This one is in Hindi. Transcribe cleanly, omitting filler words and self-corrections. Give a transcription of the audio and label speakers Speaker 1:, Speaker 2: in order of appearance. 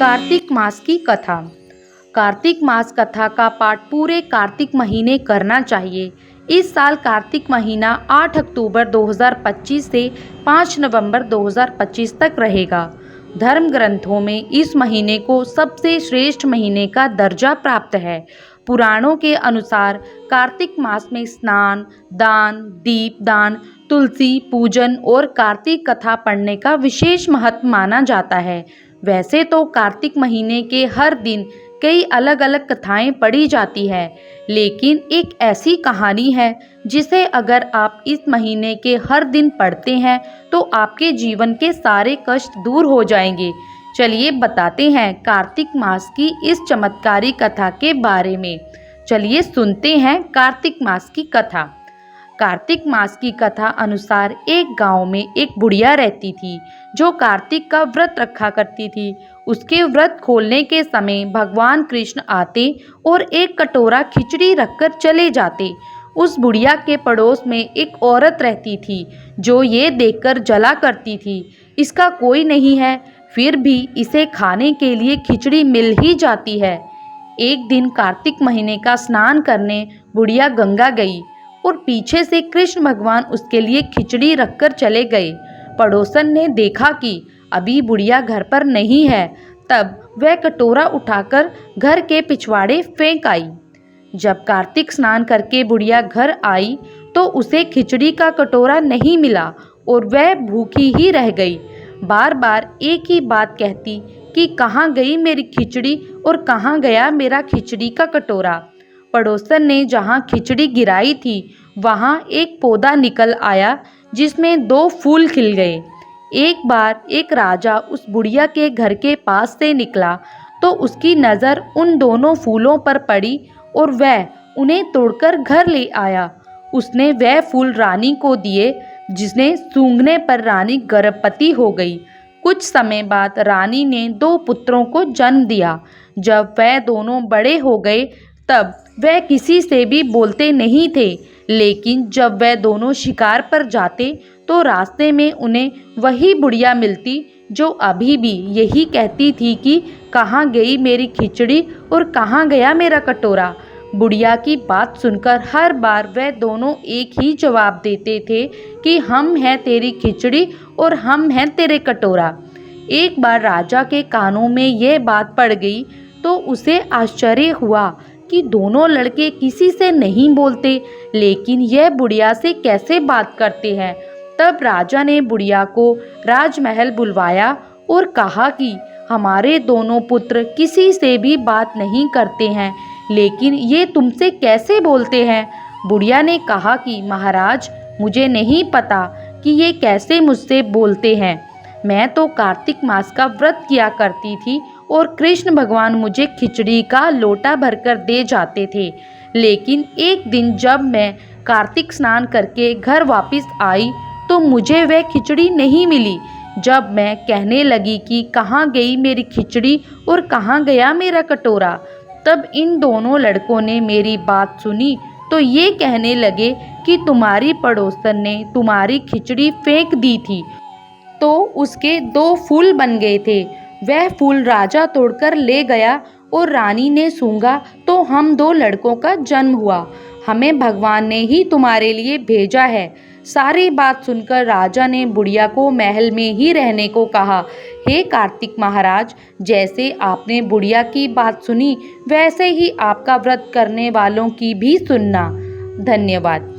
Speaker 1: कार्तिक मास की कथा। कार्तिक मास कथा का पाठ पूरे कार्तिक महीने करना चाहिए। इस साल कार्तिक महीना 8 अक्टूबर 2025 से 5 नवंबर 2025 तक रहेगा। धर्म ग्रंथों में इस महीने को सबसे श्रेष्ठ महीने का दर्जा प्राप्त है। पुराणों के अनुसार कार्तिक मास में स्नान, दान, दीपदान, तुलसी पूजन और कार्तिक कथा पढ़ने का विशेष महत्व माना जाता है। वैसे तो कार्तिक महीने के हर दिन कई अलग अलग कथाएं पढ़ी जाती है, लेकिन एक ऐसी कहानी है जिसे अगर आप इस महीने के हर दिन पढ़ते हैं तो आपके जीवन के सारे कष्ट दूर हो जाएंगे। चलिए बताते हैं कार्तिक मास की इस चमत्कारी कथा के बारे में। चलिए सुनते हैं कार्तिक मास की कथा। कार्तिक मास की कथा अनुसार एक गांव में एक बुढ़िया रहती थी जो कार्तिक का व्रत रखा करती थी। उसके व्रत खोलने के समय भगवान कृष्ण आते और एक कटोरा खिचड़ी रखकर चले जाते। उस बुढ़िया के पड़ोस में एक औरत रहती थी जो ये देखकर जला करती थी, इसका कोई नहीं है, फिर भी इसे खाने के लिए खिचड़ी मिल ही जाती है। एक दिन कार्तिक महीने का स्नान करने बुढ़िया गंगा गई और पीछे से कृष्ण भगवान उसके लिए खिचड़ी रखकर चले गए। पड़ोसन ने देखा कि अभी बुढ़िया घर पर नहीं है, तब वह कटोरा उठाकर घर के पिछवाड़े फेंक आई। जब कार्तिक स्नान करके बुढ़िया घर आई तो उसे खिचड़ी का कटोरा नहीं मिला और वह भूखी ही रह गई। बार बार एक ही बात कहती कि कहाँ गई मेरी खिचड़ी और कहाँ गया मेरा खिचड़ी का कटोरा। पड़ोसन ने जहाँ खिचड़ी गिराई थी वहाँ एक पौधा निकल आया जिसमें 2 फूल खिल गए। एक बार एक राजा उस बुढ़िया के घर के पास से निकला तो उसकी नज़र उन दोनों फूलों पर पड़ी और वह उन्हें तोड़कर घर ले आया। उसने वह फूल रानी को दिए, जिसने सूंघने पर रानी गर्भवती हो गई। कुछ समय बाद रानी ने 2 पुत्रों को जन्म दिया। जब वह दोनों बड़े हो गए तब वह किसी से भी बोलते नहीं थे, लेकिन जब वह दोनों शिकार पर जाते तो रास्ते में उन्हें वही बुढ़िया मिलती जो अभी भी यही कहती थी कि कहाँ गई मेरी खिचड़ी और कहाँ गया मेरा कटोरा। बुढ़िया की बात सुनकर हर बार वह दोनों एक ही जवाब देते थे कि हम हैं तेरी खिचड़ी और हम हैं तेरे कटोरा। एक बार राजा के कानों में यह बात पड़ गई तो उसे आश्चर्य हुआ कि दोनों लड़के किसी से नहीं बोलते, लेकिन यह बुढ़िया से कैसे बात करते हैं। तब राजा ने बुढ़िया को राजमहल बुलवाया और कहा कि हमारे दोनों पुत्र किसी से भी बात नहीं करते हैं, लेकिन ये तुमसे कैसे बोलते हैं। बुढ़िया ने कहा कि महाराज, मुझे नहीं पता कि ये कैसे मुझसे बोलते हैं। मैं तो कार्तिक मास का व्रत किया करती थी और कृष्ण भगवान मुझे खिचड़ी का लोटा भरकर दे जाते थे, लेकिन एक दिन जब मैं कार्तिक स्नान करके घर वापस आई तो मुझे वह खिचड़ी नहीं मिली। जब मैं कहने लगी कि कहाँ गई मेरी खिचड़ी और कहाँ गया मेरा कटोरा, तब इन दोनों लड़कों ने मेरी बात सुनी तो ये कहने लगे कि तुम्हारी पड़ोसन ने तुम्हारी खिचड़ी फेंक दी थी तो उसके 2 फूल बन गए थे। वह फूल राजा तोड़कर ले गया और रानी ने सूंघा तो हम 2 लड़कों का जन्म हुआ। हमें भगवान ने ही तुम्हारे लिए भेजा है। सारी बात सुनकर राजा ने बुढ़िया को महल में ही रहने को कहा। हे कार्तिक महाराज, जैसे आपने बुढ़िया की बात सुनी वैसे ही आपका व्रत करने वालों की भी सुनना। धन्यवाद।